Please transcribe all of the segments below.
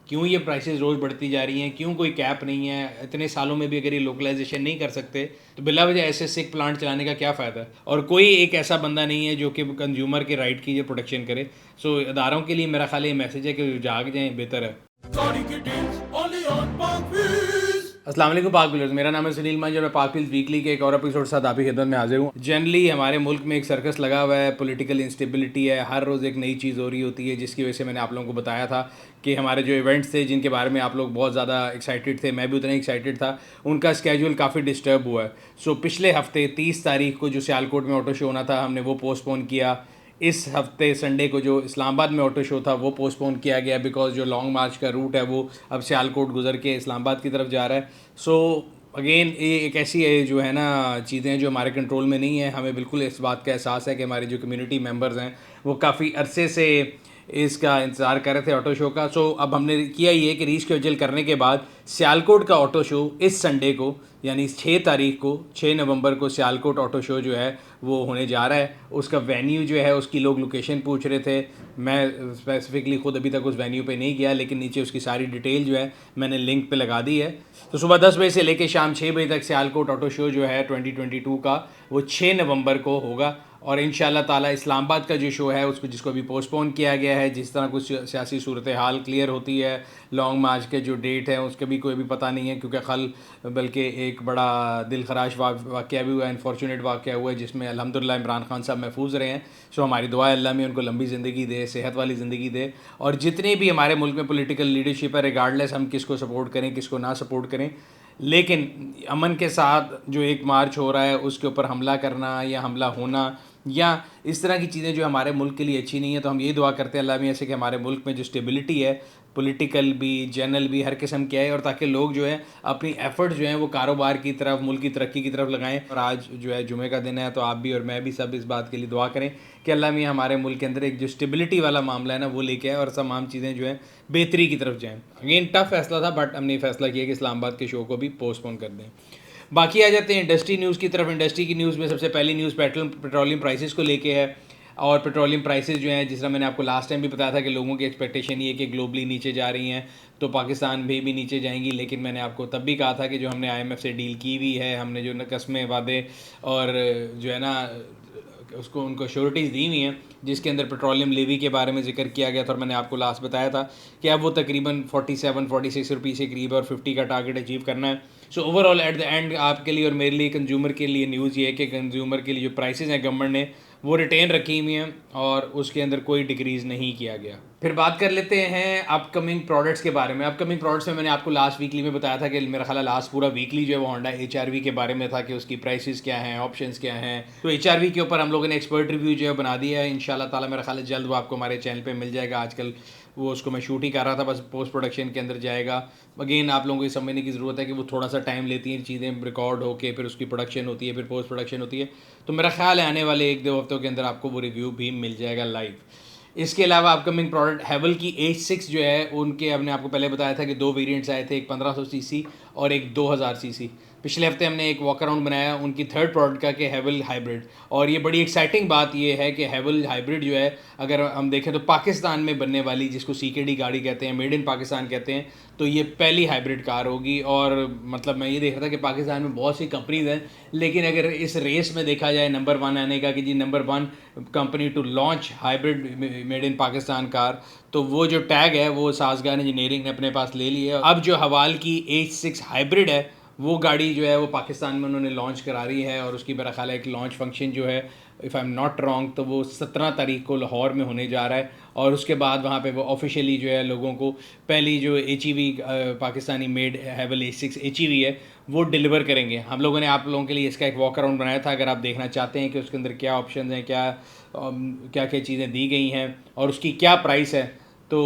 क्यों ये प्राइसेस रोज़ बढ़ती जा रही हैं, क्यों कोई कैप नहीं है, इतने सालों में भी अगर ये लोकलाइजेशन नहीं कर सकते तो बिला वजह ऐसे सिक प्लांट चलाने का क्या फ़ायदा है। और कोई एक ऐसा बंदा नहीं है जो कि कंज्यूमर के राइट की जो प्रोटेक्शन करे। सो अदारों के लिए मेरा ख्याल ये मैसेज है कि जाग जाएँ, बेहतर है। अस्सलाम वालेकुम पाक व्यूअर्स, मेरा नाम है सुनील मंज और मैं पाक व्यूज़ वीकली के एक और एपिसोड के साथ आपकी खिदमत में हाजिर हूँ। जनरली हमारे मुल्क में एक सर्कस लगा हुआ है, पॉलिटिकल इंस्टेबिलिटी है, हर रोज़ एक नई चीज़ हो रही होती है, जिसकी वजह से मैंने आप लोगों को बताया था कि हमारे जो इवेंट्स थे जिनके बारे में आप लोग बहुत ज़्यादा एक्साइटेड थे, मैं भी उतना एक्साइटेड था, उनका स्केड्यूल काफ़ी डिस्टर्ब हुआ है। सो पिछले हफ्ते 30 तारीख को जो सियालकोट में ऑटो शो होना था, हमने वो पोस्टपोन किया। इस हफ्ते संडे को जो इस्लामाबाद में ऑटो शो था वो पोस्टपोन किया गया, बिकॉज जो लॉन्ग मार्च का रूट है वो अब सियालकोट गुजर के इस्लामाबाद की तरफ जा रहा है। सो अगेन ये एक ऐसी जो है ना चीज़ें जो हमारे कंट्रोल में नहीं है। हमें बिल्कुल इस बात का एहसास है कि हमारे जो कम्युनिटी मेंबर्स हैं वो काफ़ी अरसे से इसका इंतज़ार कर रहे थे ऑटो शो का। सो अब हमने किया ये कि रीशेड्यूल करने के बाद सियालकोट का ऑटो शो इस संडे को यानी 6 तारीख को 6 नवंबर को सियालकोट ऑटो शो जो है वो होने जा रहा है। उसका वेन्यू जो है उसकी लोग लोकेशन पूछ रहे थे। मैं स्पेसिफिकली ख़ुद अभी तक उस वेन्यू पे नहीं गया, लेकिन नीचे उसकी सारी डिटेल जो है मैंने लिंक पे लगा दी है। तो सुबह 10 बजे से लेकर शाम 6 बजे तक सियालकोट ऑटो शो जो है 2022 का वो 6 नवंबर को होगा। और इंशाल्लाह ताला इस्लामाबाद का जो शो है उसको जिसको अभी पोस्टपोन किया गया है, जिस तरह कुछ सियासी सूरत हाल क्लियर होती है, लॉन्ग मार्च के जो डेट है उसका भी कोई भी पता नहीं है, क्योंकि कल बल्कि एक बड़ा दिल खराश वाक़या भी हुआ है, अनफॉर्चुनेट वाक़या हुआ है, जिसमें अल्हम्दुलिल्लाह इमरान खान साहब महफूज रहे हैं। सो हमारी दुआ है अल्लाह में उनको लंबी ज़िंदगी दे, सेहत वाली ज़िंदगी दे। और जितने भी हमारे मुल्क में पॉलिटिकल लीडरशिप है, रिगार्डलेस हम किसको सपोर्ट करें किसको ना सपोर्ट करें, लेकिन अमन के साथ जो एक मार्च हो रहा है उसके ऊपर हमला करना या हमला होना या इस तरह की चीज़ें जो हमारे मुल्क के लिए अच्छी नहीं है। तो हम ये दुआ करते हैं अल्लाह में ऐसे कि हमारे मुल्क में जो स्टेबिलिटी है, पॉलिटिकल भी जनरल भी हर किस्म की आए, और ताकि लोग जो है अपनी एफर्ट जो हैं वो कारोबार की तरफ, मुल्क की तरक्की की तरफ लगाएं। और आज जो है जुमे का दिन है, तो आप भी और मैं भी सब इस बात के लिए दुआ करें कि अल्लाह में हमारे मुल्क के अंदर एक जो स्टेबिलिटी वाला मामला है ना वो लेके आए और तमाम चीज़ें जो है बेहतरी की तरफ जाएँ। अगेन टफ फैसला था, बट हमने फैसला किया कि इस्लामाबाद के शो को भी पोस्टपोन कर दें। बाकी आ जाते हैं इंडस्ट्री न्यूज़ की तरफ। इंडस्ट्री की न्यूज़ में सबसे पहली न्यूज़ पेट्रोलियम प्राइसेस को लेके है। और पेट्रोलियम प्राइसेस जो हैं, जिस तरह मैंने आपको लास्ट टाइम भी बताया था कि लोगों की एक्सपेक्टेशन ये है कि ग्लोबली नीचे जा रही हैं, तो पाकिस्तान भी नीचे जाएंगी। लेकिन मैंने आपको तब भी कहा था कि जो हमने IMF से डील की हुई है, हमने जो कस्में वादे और जो है ना उसको उनको श्योरिटीज़ दी हुई हैं, जिसके अंदर पेट्रोलियम लेवी के बारे में जिक्र किया गया था, और मैंने आपको लास्ट बताया था कि अब वो तकरीबन 47-46 रुपये से करीब और 50 का टारगेट अचीव करना है। So overall at the end आपके लिए और मेरे लिए, कंज्यूमर के लिए न्यूज़ ये है कि कंज्यूमर के लिए जो प्राइसेस हैं गवर्नमेंट ने वो रिटेन रखी हुई हैं और उसके अंदर कोई डिक्रीज़ नहीं किया गया। फिर बात कर लेते हैं अपकमिंग प्रोडक्ट्स के बारे में। अपकमिंग प्रोडक्ट्स में मैंने आपको लास्ट वीकली में बताया था कि मेरा ख्याल लास्ट पूरा वीकली जो है वो होंडा HRV के बारे में था कि उसकी प्राइसेस क्या हैं, ऑप्शंस क्या हैं। तो HRV के ऊपर हम लोगों ने एक्सपर्ट रिव्यू जो है बना दिया है। इंशाल्लाह ताला मेरा ख्याल जल्द वो आपको हमारे चैनल पे मिल जाएगा। आजकल वो उसको मैं शूट ही कर रहा था, बस पोस्ट प्रोडक्शन के अंदर जाएगा। अगेन आप लोगों को ये समझने की ज़रूरत है कि वो थोड़ा सा टाइम लेती हैं चीज़ें रिकॉर्ड होके, फिर उसकी प्रोडक्शन होती है, फिर पोस्ट प्रोडक्शन होती है। तो मेरा ख्याल है आने वाले 1-2 हफ्तों के अंदर आपको वो रिव्यू भी मिल जाएगा लाइव। इसके अलावा अपकमिंग प्रोडक्ट हेवल की H6 जो है, उनके हमने आपको पहले बताया था कि 2 वेरिएंट्स आए थे, एक 1500 सीसी और एक 2000 सीसी। पिछले हफ्ते हमने एक वॉक अराउंड बनाया उनकी थर्ड प्रोडक्ट का कि हेवल हाइब्रिड। और ये बड़ी एक्साइटिंग बात ये है कि हेवल हाइब्रिड जो है, अगर हम देखें तो पाकिस्तान में बनने वाली, जिसको CKD गाड़ी कहते हैं, मेड इन पाकिस्तान कहते हैं, तो ये पहली हाइब्रिड कार होगी। और मतलब मैं ये देख रहा था कि पाकिस्तान में बहुत सी कंपनीज हैं, लेकिन अगर इस रेस में देखा जाए नंबर 1 आने का कि जी number 1 company to launch hybrid made in Pakistan car, तो वो जो टैग है वो साज़गार इंजीनियरिंग ने अपने पास ले लिया है। अब जो हवाल की H6 हाइब्रिड है वो गाड़ी जो है वो पाकिस्तान में उन्होंने लॉन्च करा रही है, और उसकी मेरा ख्याल है एक लॉन्च फंक्शन जो है, if I am not wrong, तो वो 17 तारीख को लाहौर में होने जा रहा है। और उसके बाद वहाँ पे वो ऑफिशियली जो है लोगों को पहली जो HEV Pakistani made Haval H6 HEV है वो डिलीवर करेंगे। हम लोगों ने आप लोगों के लिए इसका एक वॉक अराउंड बनाया था, अगर आप देखना चाहते हैं कि उसके अंदर क्या ऑप्शन हैं, क्या क्या क्या चीज़ें दी गई हैं और उसकी क्या प्राइस है। तो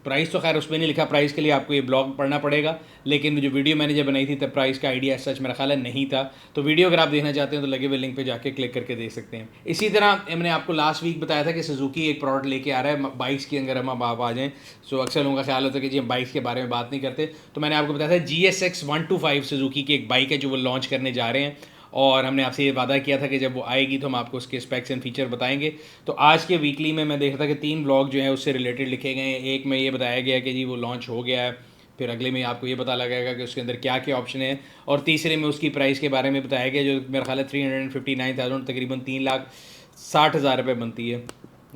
प्राइस तो खैर उसमें नहीं लिखा, प्राइस के लिए आपको ये ब्लॉग पढ़ना पड़ेगा, लेकिन जो वीडियो मैंने जब बनाई थी तब प्राइस का आइडिया सच मेरा ख्याल है नहीं था। तो वीडियो अगर आप देखना चाहते हैं तो लगे हुए लिंक पे जाके क्लिक करके देख सकते हैं। इसी तरह मैंने आपको लास्ट वीक बताया था कि सुजुकी एक प्रोडक्ट लेके आ रहा है बाइक्स की, अगर हम आप आ जाएँ। सो अक्सर लोगों का ख्याल होता है कि जी हम बाइक्स के बारे में बात नहीं करते, तो मैंने आपको बताया था GSX 125 सुजुकी की एक बाइक है जो वो लॉन्च करने जा रहे हैं। और हमने आपसे ये वादा किया था कि जब वो आएगी तो हम आपको उसके स्पेक्स एंड फीचर बताएंगे। तो आज के वीकली में मैं देख रहा था कि 3 ब्लॉग जो हैं उससे रिलेटेड लिखे गए हैं। एक में ये बताया गया कि जी वो लॉन्च हो गया है, फिर अगले में आपको ये पता लगेगा कि उसके अंदर क्या क्या ऑप्शन है, और तीसरे में उसकी प्राइस के बारे में बताया गया जो मेरा ख्याल है 359,000, तकरीबन 3,60,000 रुपये बनती है।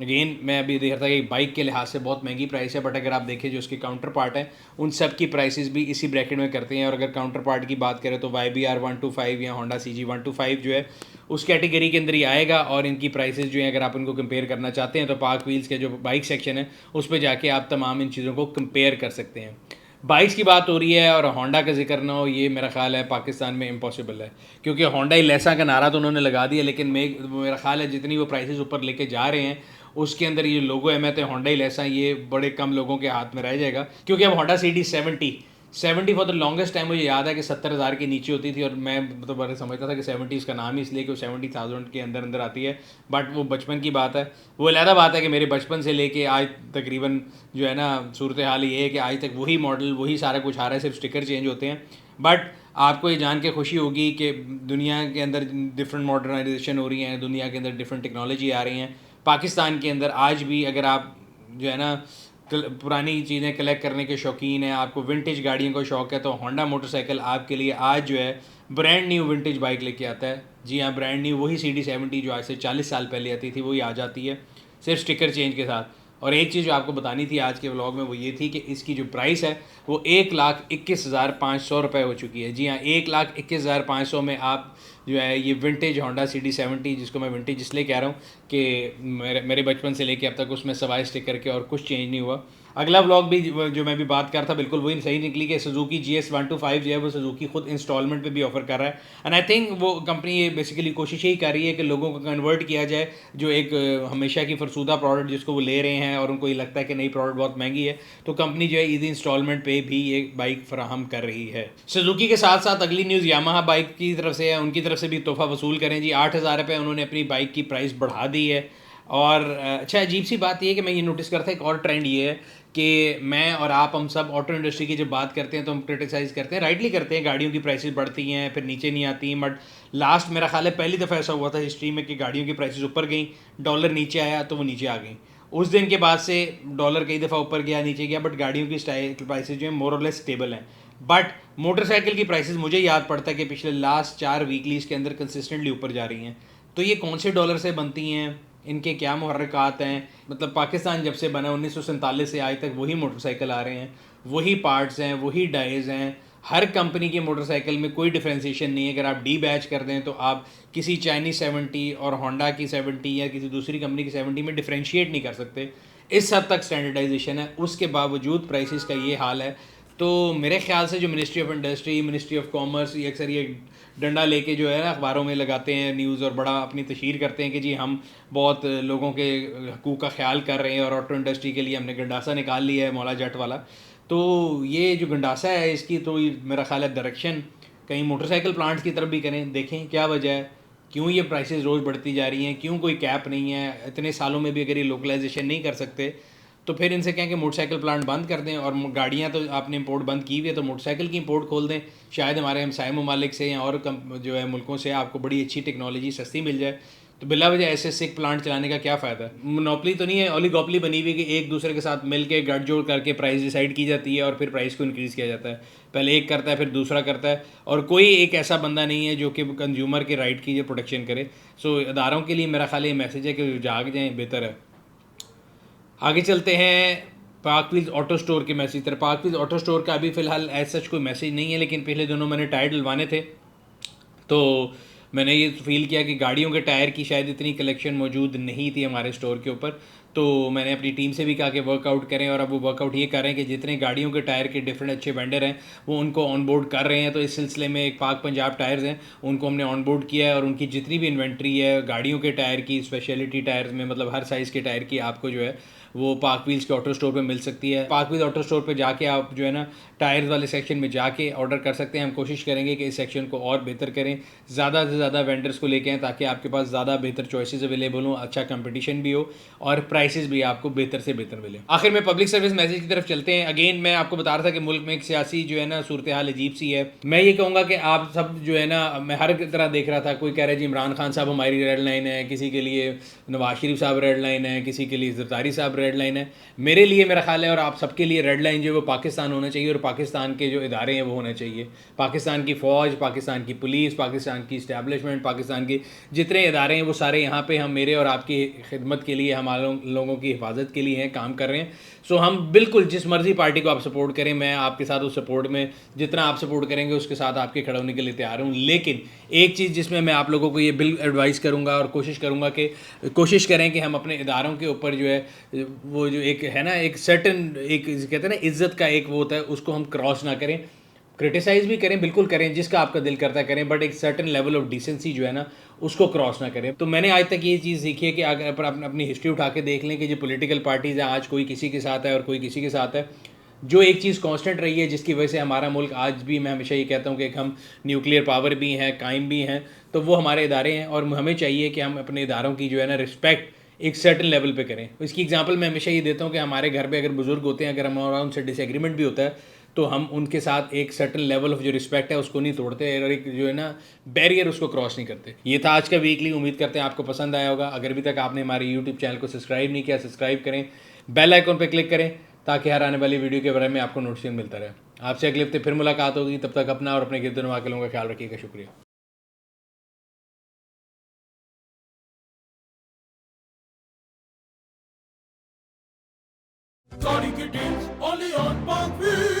अगेन मैं अभी देख रहा था कि बाइक के लिहाज से बहुत महंगी प्राइस है, बट अगर आप देखें जो उसके काउंटर पार्ट हैं उन सब की प्राइसेस भी इसी ब्रैकेट में करते हैं। और अगर काउंटर पार्ट की बात करें तो YBR 125 या होंडा CG 125 जो है उस कैटेगरी के अंदर ही आएगा। और इनकी प्राइसेस जो है अगर आप इनको कंपेयर करना चाहते हैं तो पार्क व्हील्स के जो बाइक सेक्शन है उस पर जाके आप तमाम इन चीज़ों को कंपेयर कर सकते हैं। बाइक्स की बात हो रही है और होंडा का जिक्र ना हो, ये मेरा ख्याल है पाकिस्तान में इम्पॉसिबल है, क्योंकि होंडा ही लेसा का नारा तो उन्होंने लगा दिया, लेकिन मेरा ख्याल है जितनी वो प्राइसेस ऊपर लेके जा रहे हैं उसके अंदर ये लोगो अहमियत है होंडा ही लेसा, ये बड़े कम लोगों के हाथ में रह जाएगा। क्योंकि अब Honda CD 70 for the longest time मुझे याद है कि 70,000 के नीचे होती थी, और मैं तो बड़े समझता था कि 70 इसका नाम ही इसलिए कि वो 70,000 के अंदर अंदर आती है। बट वो बचपन की बात है, वो अलहदा बात है कि मेरे बचपन से लेके आज तकरीबन जो है ना सूरत हाल ये है कि आज तक वही मॉडल वही सारा कुछ आ रहा है, सिर्फ स्टिकर चेंज होते हैं। बट आपको ये जान के खुशी होगी कि दुनिया के अंदर डिफरेंट मॉडर्नाइजेशन हो रही है, दुनिया के अंदर डिफरेंट टेक्नोलॉजी आ रही हैं। पाकिस्तान के अंदर आज भी अगर आप जो है ना पुरानी चीज़ें कलेक्ट करने के शौकीन हैं, आपको विंटेज गाड़ियों का शौक़ है, तो होंडा मोटरसाइकिल आपके लिए आज जो है ब्रांड न्यू विंटेज बाइक लेके आता है। जी हाँ, ब्रांड न्यू वही CD 70 जो आज से 40 साल पहले आती थी वही आ जाती है, सिर्फ स्टिकर चेंज के साथ। और एक चीज़ जो आपको बतानी थी आज के व्लॉग में वो ये थी कि इसकी जो प्राइस है वो 1,21,500 रुपये हो चुकी है। जी हाँ, 1,21,500 में आप जो है ये विंटेज होंडा CD 70, जिसको मैं विंटेज इसलिए कह रहा हूँ कि मेरे बचपन से लेके अब तक उसमें सवाए स्टिकर के और कुछ चेंज नहीं हुआ। अगला व्लॉग भी जो मैं भी बात कर रहा था बिल्कुल वही सही निकली कि सुजुकी GS 125 जो है वो सुजुकी खुद इंस्टॉलमेंट पे भी ऑफर कर रहा है। एंड आई थिंक वो कंपनी ये बेसिकली कोशिश यही कर रही है कि लोगों को कन्वर्ट किया जाए, जो एक हमेशा की फरसूदा प्रोडक्ट जिसको वो ले रहे हैं और उनको ये लगता है कि नई प्रोडक्ट बहुत महंगी है, तो कंपनी जो है ईजी इंस्टॉलमेंट पे भी ये बाइक फराहम कर रही है। सुजुकी के साथ साथ अगली न्यूज़ यामाहा बाइक की तरफ से है, उनकी तरफ से भी तोहफा वसूल करें जी। 8,000 रुपये उन्होंने अपनी बाइक की प्राइस बढ़ा दी है। और अच्छा अजीब सी बात यह है कि मैं ये नोटिस करता है एक और ट्रेंड ये है कि मैं और आप हम सब ऑटो इंडस्ट्री की जब बात करते हैं तो हम क्रिटिसाइज़ करते हैं, राइटली करते हैं, गाड़ियों की प्राइसेस बढ़ती हैं फिर नीचे नहीं आती। बट लास्ट मेरा ख्याल है पहली दफ़ा ऐसा हुआ था हिस्ट्री में कि गाड़ियों की प्राइसेस ऊपर गई, डॉलर नीचे आया तो वो नीचे आ गई। उस दिन के बाद से डॉलर कई दफ़ा ऊपर गया नीचे गया, बट गाड़ियों की प्राइसेस जो है मोर और लेस स्टेबल हैं। बट मोटरसाइकिल की प्राइसेस मुझे याद पड़ता है कि पिछले लास्ट 4 वीकलीज़ के अंदर कंसिस्टेंटली ऊपर जा रही हैं। तो ये कौन से डॉलर से बनती हैं, इनके क्या मुहर्रिकात हैं? मतलब पाकिस्तान जब से बना 1947 से आज तक वही मोटरसाइकिल आ रहे हैं, वही पार्ट्स हैं, वही डाइज हैं। हर कंपनी के मोटरसाइकिल में कोई डिफ्रेंसिएशन नहीं है। अगर आप डी बैच कर दें तो आप किसी चाइनीज़ 70 और होंडा की 70 या किसी दूसरी कंपनी की 70 में डिफ्रेंशिएट नहीं कर सकते। इस हद तक स्टैंडर्डाइजेशन है, उसके बावजूद प्राइसेस का ये हाल है। तो मेरे ख्याल से जो ministry of industry, ministry of commerce ये अक्सर ये डंडा लेके जो है ना अखबारों में लगाते हैं न्यूज़ और बड़ा अपनी तशहीर करते हैं कि जी हम बहुत लोगों के हकूक़ का ख्याल कर रहे हैं और ऑटो इंडस्ट्री के लिए हमने गंडासा निकाल लिया है मौला जट वाला। तो ये जो गंडासा है इसकी तो मेरा ख्याल है डायरेक्शन कहीं मोटरसाइकिल प्लांट्स की तरफ भी करें, देखें क्या वजह है, क्यों ये प्राइसेस रोज़ बढ़ती जा रही हैं, क्यों कोई कैप नहीं है। इतने सालों में भी अगर ये लोकलाइजेशन नहीं कर सकते तो फिर इनसे कहें कि मोटरसाइकिल प्लांट बंद कर दें। और गाड़ियाँ तो आपने इंपोर्ट बंद की हुई है तो मोटरसाइकिल की इंपोर्ट खोल दें, शायद हमारे हमसाए ममालिक से या और जो है मुल्कों से आपको बड़ी अच्छी टेक्नोलॉजी सस्ती मिल जाए। तो बिला वजह ऐसे सिक प्लांट चलाने का क्या फ़ायदा है? मोनोपली तो नहीं है, ओलिगोपली बनी हुई कि एक दूसरे के साथ मिल के गठजोड़ करके प्राइस डिसाइड की जाती है और फिर प्राइस को इंक्रीज़ किया जाता है। पहले एक करता है फिर दूसरा करता है, और कोई एक ऐसा बंदा नहीं है जो कि कंज्यूमर के राइट की प्रोटेक्शन करे। सो इदारों के लिए मेरा ख्याल ये मैसेज है कि जाग जाएँ, बेहतर है। आगे चलते हैं पार्क व्हील्स ऑटो स्टोर के मैसेज तरफ। पार्क व्हील्स ऑटो स्टोर का अभी फ़िलहाल ऐसा सच कोई मैसेज नहीं है, लेकिन पिछले दिनों मैंने टायर डलवाने थे तो मैंने ये फ़ील किया कि गाड़ियों के टायर की शायद इतनी कलेक्शन मौजूद नहीं थी हमारे स्टोर के ऊपर। तो मैंने अपनी टीम से भी कहा कि वर्कआउट करें, और अब वो वर्कआउट ये कर रहे हैं कि जितने गाड़ियों के टायर के डिफरेंट अच्छे वेंडर हैं वो उनको ऑन बोर्ड कर रहे हैं। तो इस सिलसिले में एक पाक पंजाब टायर्स हैं, उनको हमने ऑन बोर्ड किया है और उनकी जितनी भी इन्वेंट्री है गाड़ियों के टायर की, स्पेशलिटी टायर्स में मतलब हर साइज़ के टायर की आपको जो है वो पाक व्हील्स के ऑटो स्टोर पे मिल सकती है। पाक व्हील्स ऑटो स्टोर पे जाके आप जो है ना टायर्स वाले सेक्शन में जाके ऑर्डर कर सकते हैं। हम कोशिश करेंगे कि इस सेक्शन को और बेहतर करें, ज़्यादा से ज़्यादा वेंडर्स को लेके आएँ ताकि आपके पास ज़्यादा बेहतर चॉइसेस अवेलेबल हों, अच्छा कंपटीशन भी हो और प्राइसेस भी आपको बेहतर से बेहतर मिले। आखिर में पब्लिक सर्विस मैसेज की तरफ चलते हैं। अगेन मैं आपको बता रहा था कि मुल्क में एक सियासी जो है ना सूरत हाल अजीब सी है। मैं ये कहूँगा कि आप सब जो है ना, मैं हर तरह देख रहा था, कोई कह रहा है जी इमरान खान साहब हमारी रेड लाइन है, किसी के लिए नवाज शरीफ साहब रेड लाइन है, किसी के लिए जरदारी साहब रेड लाइन है। मेरे लिए मेरा ख्याल है और आप सबके लिए रेड लाइन जो है वो पाकिस्तान होना चाहिए और पाकिस्तान के जो इदारे हैं वो होने चाहिए। पाकिस्तान की फ़ौज, पाकिस्तान की पुलिस, पाकिस्तान की इस्टेब्लिशमेंट, पाकिस्तान के जितने इदारे हैं वो सारे यहाँ पे हम मेरे और आपकी खिदमत के लिए, हमारे लोगों की हिफाजत के लिए हैं, काम कर रहे हैं। सो हम बिल्कुल जिस मर्जी पार्टी को आप सपोर्ट करें, मैं आपके साथ उस सपोर्ट में जितना आप सपोर्ट करेंगे उसके साथ आपके खड़े होने के लिए तैयार हूँ। लेकिन एक चीज़ जिसमें मैं आप लोगों को ये बिल एडवाइस करूँगा और कोशिश करूँगा कि कोशिश करें कि हम अपने इदारों के ऊपर जो है वो जो एक है ना एक सर्टन एक कहते हैं ना इज़्ज़त का एक वो होता है, उसको हम क्रॉस ना करें। क्रिटिसाइज़ भी करें, बिल्कुल करें, जिसका आपका दिल करता है करें, बट एक सर्टन लेवल ऑफ डिसेंसी जो है ना उसको क्रॉस ना करें। तो मैंने आज तक ये चीज़ सीखी है कि अगर अपनी हिस्ट्री उठा के देख लें कि जो पॉलिटिकल पार्टीज़ हैं आज कोई किसी के साथ है और कोई किसी के साथ है, जो एक चीज़ कांस्टेंट रही है जिसकी वजह से हमारा मुल्क आज भी, मैं हमेशा ये कहता हूँ कि हम न्यूक्लियर पावर भी हैं, कायम भी हैं, तो वो हमारे इदारे हैं और हमें चाहिए कि हम अपने इदारों की जो है ना रिस्पेक्ट एक सर्टन लेवल पे करें। इसकी एग्जांपल मैं हमेशा ये देता हूँ कि हमारे घर पे अगर बुजुर्ग होते हैं, अगर हमारा उनसे डिसएग्रीमेंट भी होता है तो हम उनके साथ एक सर्टन लेवल ऑफ जो रिस्पेक्ट है उसको नहीं तोड़ते और एक जो है ना बैरियर उसको क्रॉस नहीं करते। ये था आज का वीकली, उम्मीद करते हैं आपको पसंद आया होगा। अगर अभी तक आपने हमारे यूट्यूब चैनल को सब्सक्राइब नहीं किया, सब्सक्राइब करें, बेल आइकन पर क्लिक करें ताकि हर आने वाली वीडियो के बारे में आपको नोटिफिकेशन मिलता रहे। आपसे अगले हफ्ते फिर मुलाकात होगी, तब तक अपना और अपने गिरदनवा के लोगों का ख्याल रखिएगा। शुक्रिया। Starting your days only on Parkville.